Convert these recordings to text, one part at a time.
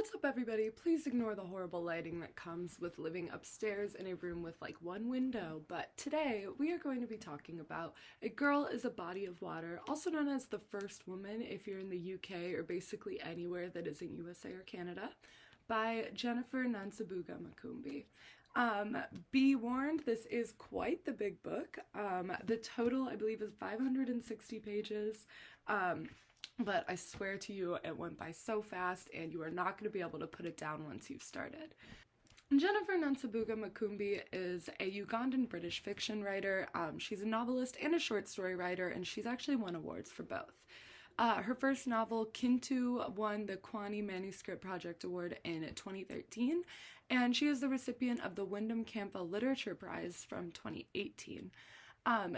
What's up, everybody? Please ignore the horrible lighting that comes with living upstairs in a room with like one window, but today we are going to be talking about A Girl is a Body of Water, also known as The First Woman if you're in the UK or basically anywhere that isn't USA or Canada, by Jennifer Nansabuga Makumbi. Be warned, this is quite the big book. The total, I believe, is 560 pages. But I swear to you, it went by so fast, and you are not going to be able to put it down once you've started. Jennifer Nansabuga Makumbi is a Ugandan British fiction writer. She's a novelist and a short story writer, and she's actually won awards for both. Her first novel, Kintu, won the Kwani Manuscript Project Award in 2013, and she is the recipient of the Wyndham Campbell Literature Prize from 2018.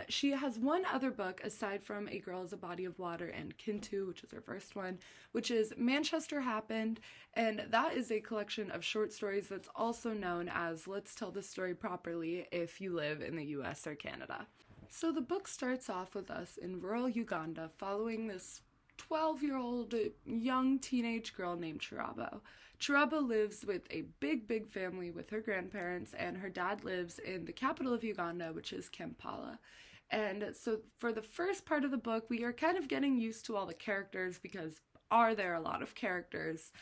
She has one other book aside from A Girl is a Body of Water and Kintu, which is her first one, which is Manchester Happened, and that is a collection of short stories that's also known as Let's Tell the Story Properly if you live in the US or Canada. So the book starts off with us in rural Uganda following this 12-year-old young teenage girl named Chirabo. Chirabo lives with a big family with her grandparents, and her dad lives in the capital of Uganda, which is Kampala. And so for the first part of the book, we are kind of getting used to all the characters because are there a lot of characters?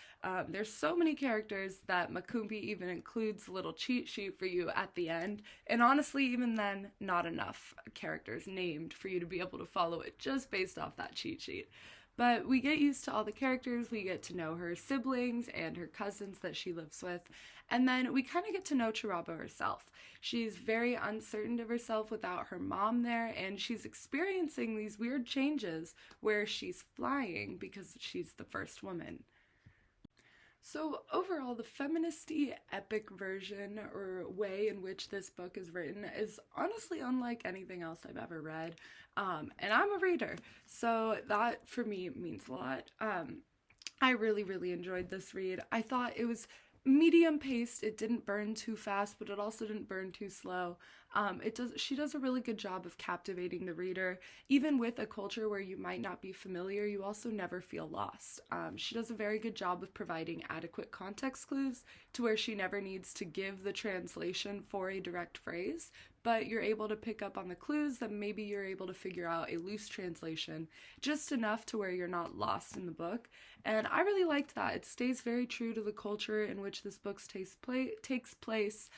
There's so many characters that Makumbi even includes a little cheat sheet for you at the end. And honestly, even then, not enough characters named for you to be able to follow it just based off that cheat sheet. But we get used to all the characters, we get to know her siblings and her cousins that she lives with, and then we kind of get to know Chirabo herself. She's very uncertain of herself without her mom there, and she's experiencing these weird changes where she's flying because she's the first woman. So overall, the feministy epic version or way in which this book is written is honestly unlike anything else I've ever read. And I'm a reader, so that for me means a lot. I really enjoyed this read. I thought it was medium paced. It didn't burn too fast, but it also didn't burn too slow. She does a really good job of captivating the reader. Even with a culture where you might not be familiar, you also never feel lost. She does a very good job of providing adequate context clues to where she never needs to give the translation for a direct phrase, but you're able to pick up on the clues that maybe you're able to figure out a loose translation just enough to where you're not lost in the book. And I really liked that. It stays very true to the culture in which this book takes place.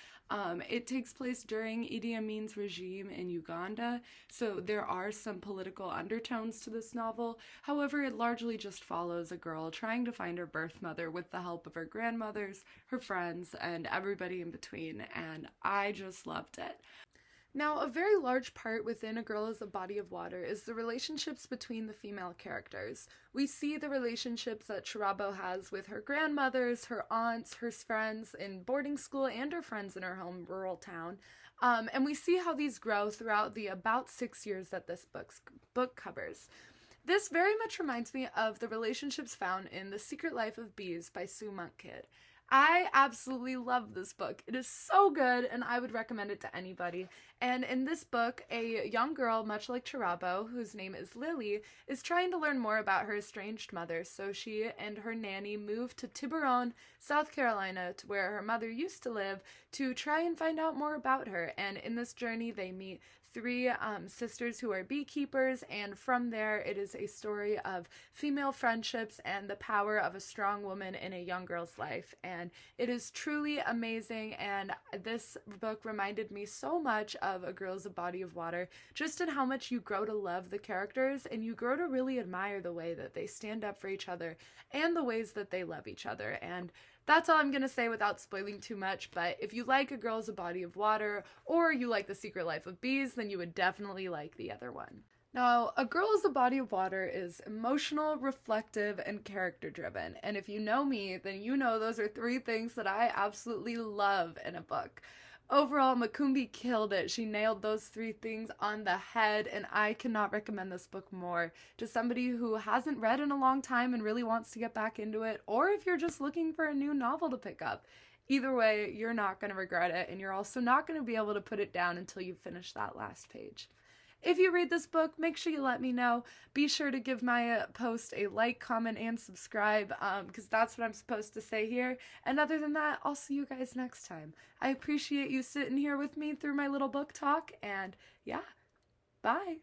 It takes place during Idi Amin's regime in Uganda, so there are some political undertones to this novel. However, it largely just follows a girl trying to find her birth mother with the help of her grandmothers, her friends, and everybody in between, and I just loved it. Now, a very large part within A Girl is a Body of Water is the relationships between the female characters. We see the relationships that Chirabo has with her grandmothers, her aunts, her friends in boarding school, and her friends in her home rural town. And we see how these grow throughout the about 6 years that this book covers. This very much reminds me of the relationships found in The Secret Life of Bees by Sue Monk Kidd. I absolutely love this book. It is so good, and I would recommend it to anybody. And in this book, a young girl, much like Chirabo, whose name is Lily, is trying to learn more about her estranged mother, so she and her nanny move to Tiburon, South Carolina, to where her mother used to live, to try and find out more about her. And in this journey, they meet three sisters who are beekeepers, and from there it is a story of female friendships and the power of a strong woman in a young girl's life, and it is truly amazing. And this book reminded me so much of A Girl is a Body of Water, just in how much you grow to love the characters and you grow to really admire the way that they stand up for each other and the ways that they love each other. And that's all I'm going to say without spoiling too much, but if you like A Girl is a Body of Water or you like The Secret Life of Bees, then you would definitely like the other one. Now, A Girl is a Body of Water is emotional, reflective, and character-driven, and if you know me, then you know those are three things that I absolutely love in a book. Overall, Makumbi killed it. She nailed those three things on the head, and I cannot recommend this book more to somebody who hasn't read in a long time and really wants to get back into it, or if you're just looking for a new novel to pick up. Either way, you're not going to regret it, and you're also not going to be able to put it down until you finish that last page. If you read this book, make sure you let me know. Be sure to give my post a like, comment, and subscribe, because that's what I'm supposed to say here. And other than that, I'll see you guys next time. I appreciate you sitting here with me through my little book talk, and yeah, bye.